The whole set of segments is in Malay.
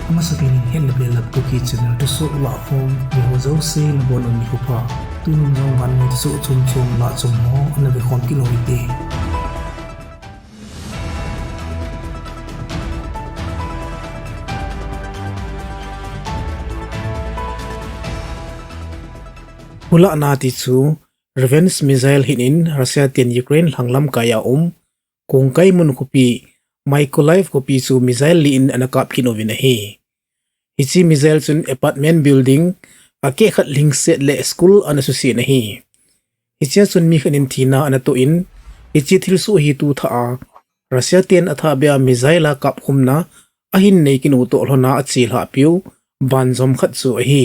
Amasakin Hetna Belap Kuki channel to so LAHKHOM ni ho zo se na bon on ni ko pa tu min jong Vannoi Thusoh chum la chum ho ana be khom ki lo ite hula na ti chu revenge missile hinin Russia ten Ukraine hanglam kaya kung kai mun kopi Mykolaiv kopi chu missile li in anakap kinovina hi ichi missile chun apartment building ake khat ling set le school anasusi na hi ichi chun mi khanin thina anato in ichi thilsu hi tu tha Russia ten atha bia missile kap khumna ahin nei kinu to hlona achil ha piu banjom khat chu hi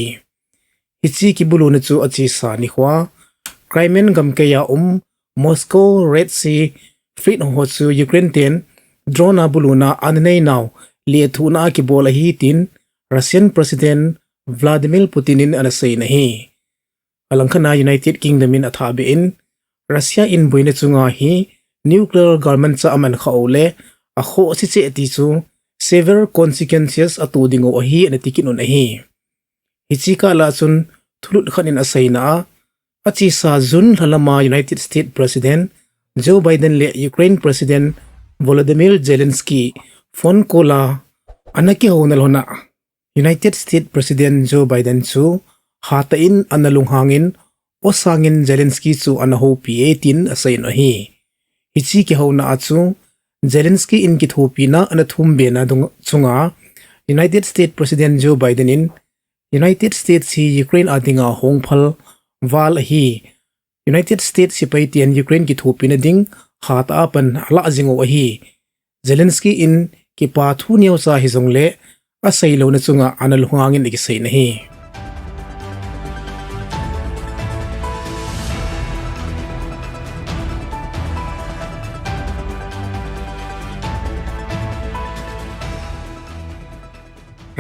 ichi ki buluna chu achi sa ni khwa Crimean gam ke ya Moscow Red Sea Fleet ho chu Ukraine ten drone buluna anei now le thuna ki bola hi tin Russian President Vladimir Putin in anasay na hi alangkhana United Kingdom in athabi in Russia in buina chunga hi nuclear government cha aman khaole a kho si che ti chu severe consequences atu dingo hi anatikin on hi hichika la chun thulut khanin asaina achi sa jun halama United States President Joe Biden le Ukraine President Volodymyr Zelensky phone kola anaki honal hona United States President Joe Biden chu hatain analung hangin o sangin Zelensky chu anaho P18 asain hi hichi ki hona achu Zelensky in ki thupina anathum be na dung chunga United States President Joe Biden in United States hi Ukraine adinga hongphal wal hi United States sipaitian Ukraine ki thupina ding hat apan ala jingo hi Zelensky in ki pa thu niaw sa hi zongle asay lo na chunga anal hungangin ikisay na hi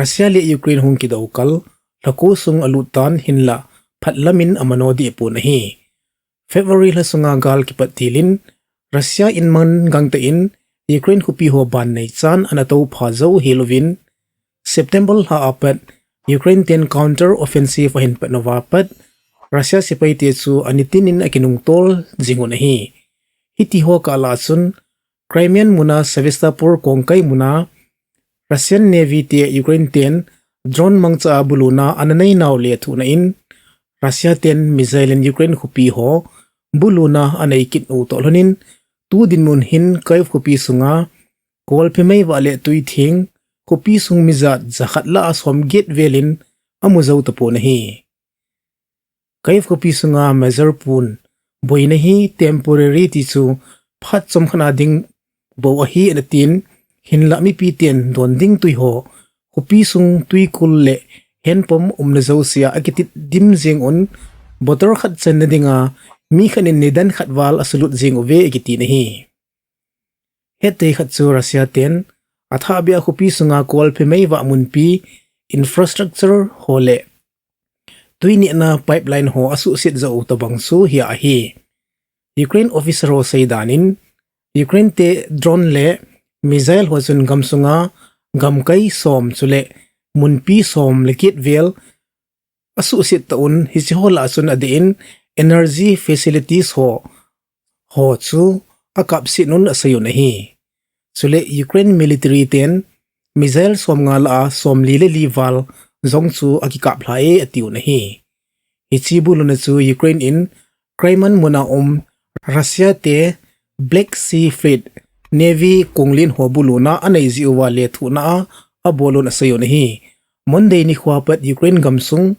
Russia le Ukraine hung ki daukal lako sung alutan hinla phatlamin amanodi ipo na hi February la sunga gal ki patilin Russia in man gangta in Ukraine kupi ho ban nei chan anato phazo Halloween September ha apat Ukraine ten counter offensive hin patnova pat Russia sipaiti chu anitinin akinung tol jingon hi hiti ho kala chun Crimean muna Sevastopol kongkai muna Russian Navy te Ukraine ten drone mangcha buluna ananai naw le thuna in Russia ten missile in Ukraine khupi ho buluna anai kit u tolonin tu din mun hin kaif khupi sunga kol phemei wale tui thing khupi sung mizat zakhat la asom gate velin amuzau tapo na hi kaif khupi sunga measure pun boina hi temporary ti chu phat chom khana ding bo hi anatin hinla mi pi ten don ding tui ho khupi sung tui kul le henpom umna zo sia akitit dim jing on botor khat chen na dinga mi khanin nidan khatwal asulut jing ove ekiti na hi hete khat chu Russia ten atha bia khupi sunga kol phemei wa munpi infrastructure hole tuini na pipeline ho asu sit zo tabang su hi a hi Ukraine officer ho saidanin Ukraine te drone le missile ho chun gamsunga gamkai som chule munpi som lekit vel asu sit taun hi hola chun adin energy facilities ho chu akap sinun asayo na hi chule Ukraine military ten missile som nga la som lile liwal zong chu akikap hlae atiu na hi hichi buluna chu Ukraine in Crimean muna Russia te Black Sea Fleet Navy konglin ho buluna anai ziwa le thuna abolon asayo na hi Monday ni khwapat Ukraine gamsung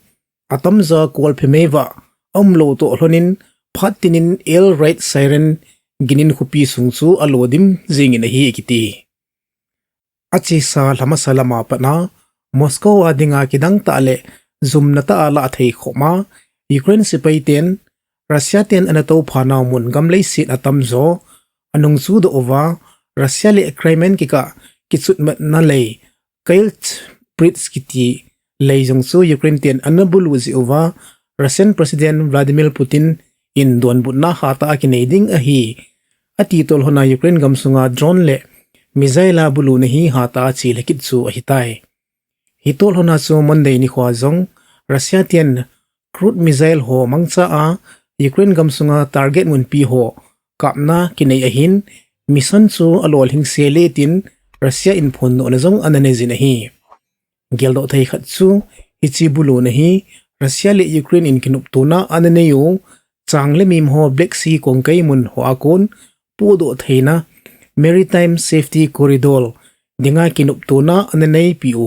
atamza kol phemeva amlo to hlonin phatinin air raid siren ginin khupi sungchu alodim jingin hi ekiti achi sa lama salama pana Moscow adinga kidang ta le zumna ta ala thei khoma Ukraine sipaiten Russia ten anato phana mun gamlei sit atamzo anung chu do ova Russia le Crimean kika kichut mat na lei kailt Pritskiti leijong chu Ukraine ten anabulu zi ova Russian President Vladimir Putin in don butna hata kineding ahi ati tol hona Ukraine gamsunga drone le mizaila bulu nahi hata chi lekit chu ahitai hitol hona chu Monday ni khwa zong Russia tian crude missile ho mangcha a Ukraine gamsunga target mun pi ho kapna kinai ahin mission chu alol hing sele tin Russia in phon no na zong anane zin hi geldo thai khat chu hichi bulu na hi Russia le Ukraine in kinup tuna anane yu changle mim ho Black Sea kongkai mun ho akon pu do thaina maritime safety corridor dinga kinup tuna anane piu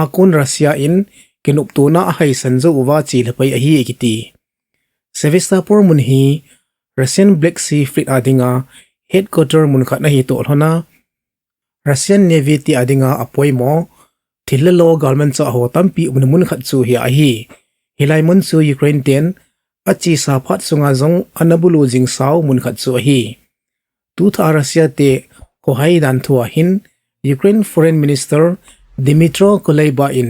akon Russia in kinup tuna hai sanjo uwa chil pai hi ekiti Sevastopol mun hi Russian Black Sea Fleet adinga headquarter mun khatna hi to hona Russian Navy ti adinga apoi mo thillo government cha ho tampi mun khat chu hi a hi hilai mun chu Ukraine ten achi sa phat sunga zong anabulu jing saw mun khat chu hi tu tha Russia te ko hai dan thua hin Ukraine Foreign Minister Dmytro Kuleba in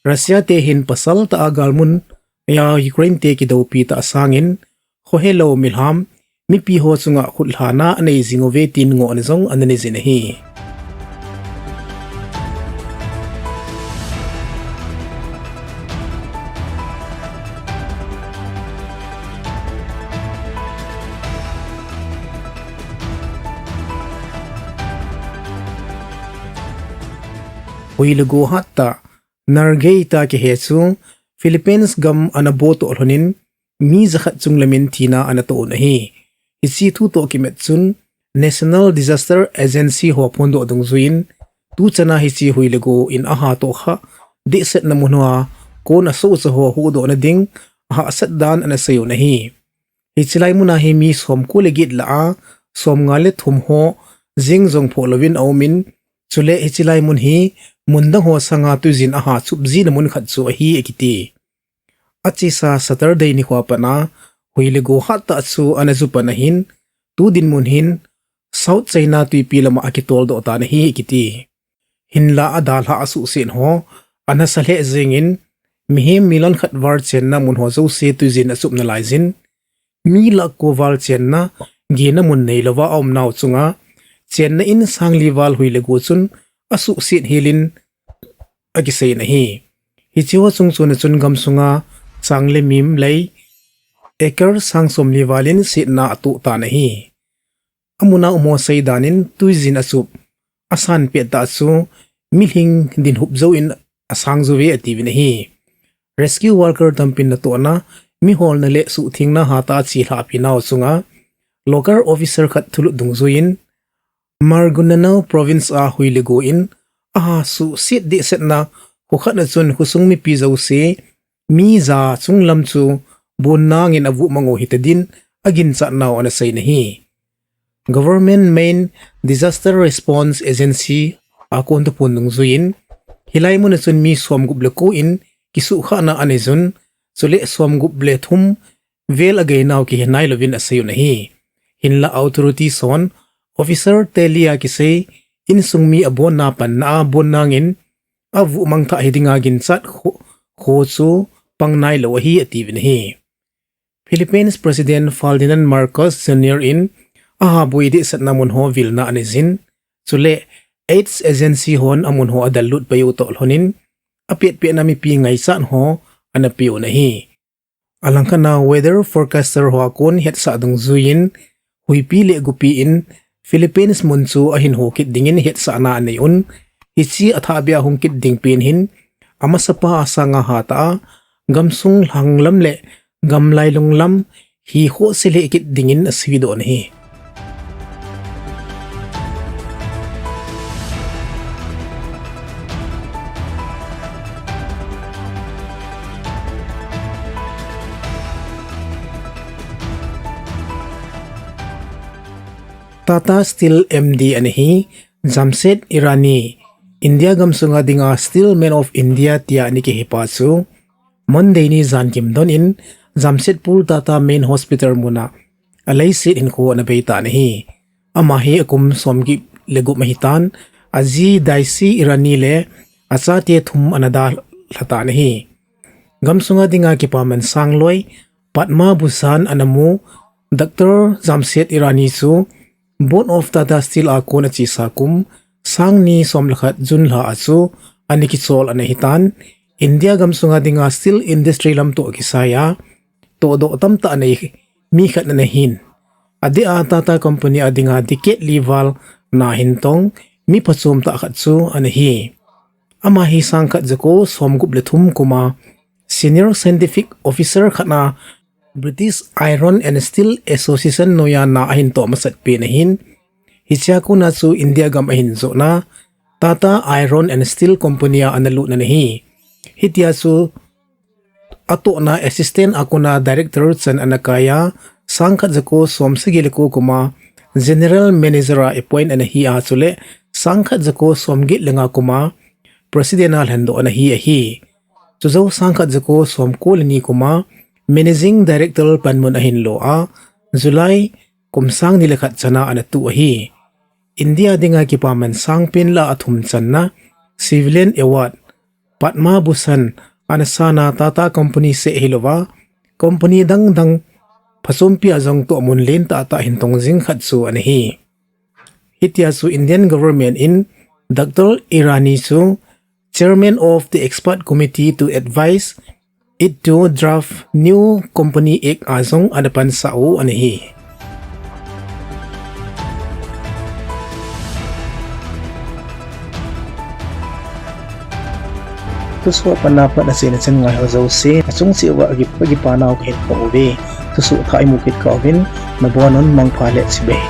Russia te hin pasal ta agalmun ya Ukraine te ki do pi ta sangin ho hello milham mi pi ho chunga khulhana anei zingove tin ngo an zong anani zin hi huilugo hatta nargei ta ke he chu Philippines gam anaboto olhonin mi zakhat chunglamin thina anato na hi ichi thu to kimet chun National Disaster Agency ho phondo dung zuin tu chana hichi huilugo in aha to kha de set na munwa ko na so so ho do na ding ha sat dan ana sayo na hi hichilai muna hi mi som ko legit la a som ngale thum ho jing jong pholovin aumin chule hichilai mun hi munda ho sanga tu jin aha chupji na mun khat chu hi ekiti achi sa Saturday ni khwa pana huilego hatta chu anazu panahin tu din mun hin South China tui pilama akitol do ta na hi ekiti hinla adal ha asu sin ho anasale zingin mihim milan khat war chen na mun ho zo se tu jin asup na laizin mi la ko wal chen na gena mun nei lawa om naw chunga chen na in sangli wal huilego chun asu sin hilin agisei na hi hichiwa chungchuna chun gamsunga changle mim lei ekar sangsom liwalin sit na atu ta na hi amuna umo seidanin tuizin asup asan pe ta chu milhing din hupzo in asang zuwe atiwi na hi rescue worker tampin na to na mi hol na le su thingna hata chi hla pinaw chunga local officer khat thulu dungzuin Margunanao province a huiligo in aha su sit de set na ko khatna chun husung mi pi zo se mi za chunglam chu bonnang in avu mango hitadin agin cha naw ana sei na hi government main disaster response agency akon to pundung zuin hilai mun chun mi som guble ko in kisu khana anezun chule som guble thum vel agei naw ki henai lovin asayu na hi hinla authority son officer telia ki sei in sungmi abon na pan na bonnangin avu mangtha hidinga gin chat kho chu pangnai lo hi ativin hi Philippines President Ferdinand Marcos Jr. in aha buidi satnamun ho vilna anizin chule AIDS agency hon amun ho adalut payu tol honin apet pe nami pi ngai san ho anapiu na hi alangkana weather forecaster ho akon het sa dung zuin huipi le gupi in Philippines munchu ahin hokit dingin het sa na neun hichi athabia hongkit ding pin hin amasapa asanga hata gamsung langlam le gamlai lunglam hi ho sele kit dingin aswido na hi Tata Steel MD anahi Jamshed Irani India Jamshed dinga Steel Man of India tia ni ke hipasu Monday ni zan kim don in Jamshedpur Tata Main Hospital muna alai sit in ko na beita nahi amahi akum somgi legu mahitan aji daisi Irani le acha te thum anada lata nahi gamsunga dinga ki paman sangloi Padma Bhushan anamu Dr. Jamshed Irani su Board of Tata Steel akon achi sakum sangni somlakhat junla achu ani kisol anahitan India gamsunga dinga steel industry lam to kisaya to do tamta anay mi khat na nahin adi Tata company adinga dikit level na hintong mi pasum ta khatsu anahi ama hi sangkat jako somgup lethum kuma senior scientific officer khana British Iron and Steel Association noya na ahinto masat pinahin hicha ko na su India gam ahinzo na Tata Iron and Steel Company analu na nahi hitya su ato na assistant ako na director san anakaya sangkat jako somsigil ko kuma general manager appoint anahi asule sangkat jako somgit lenga kuma president hando anahi ahi so sangkat jako somkol ni kuma managing director panmun ahin lo July kumsang nilakhat sana anatu ahi India dinga kipaman sangpin la athum channa civilian award Padma Bhushan anasana Tata company se hilova company dang pasumpi azong to munlin ta hintong jing khatsu anahi hitya su Indian government in Dr. Irani su chairman of the expert committee to advise it to draft new company act azong adapan sao anahi Thusoh panapat na sinasan nga hazaw si asung si uwa agip pagipanaw kahit pa uwi Thusoh tayo mukit ka ovin mabuhanon mang palet si Bay